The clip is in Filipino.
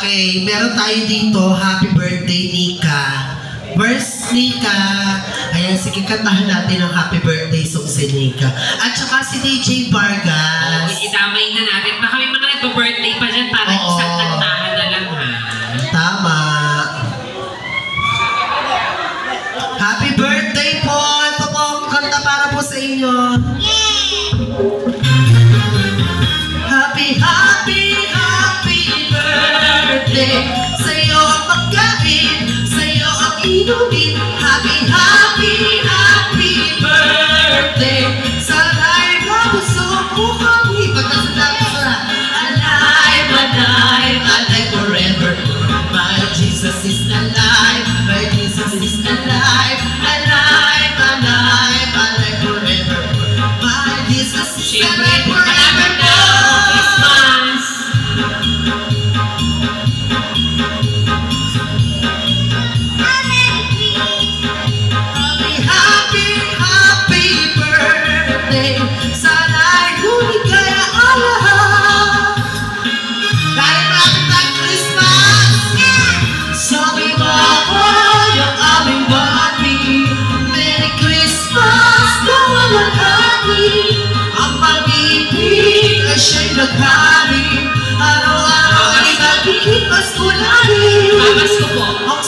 Okay, meron tayo dito. Happy birthday, Nika. Verse, Nika. Ayan, sige, kantahan natin ang happy birthday song si Nika. At saka si DJ Vargas. Itamay na natin. Baka may mga nagpa-birthday pa dyan para isang kantahan na lang, ha? Tama. Happy birthday po! Ito po ang kanta para po sa inyo. Happy, happy, happy birthday. Sa'yo ang pagkain, sa'yo ang inumin. Happy, happy, happy birthday. Sana'y mabuso mo kami. Pagkasasabi sa alive, alive, alive forever. My Jesus is alive, my Jesus is alive, alive, alive, alive forever. My Jesus is alive forever. Sana'y lumigaya ang lahat. Dahil malapit na ang Christmas, sabi mo ako yung aming bati. Merry Christmas na walang hati. Ang pag-ibig ay siya'y naghari. Araw-araw ay nagiging mas kulari. Pamas ko po. Ang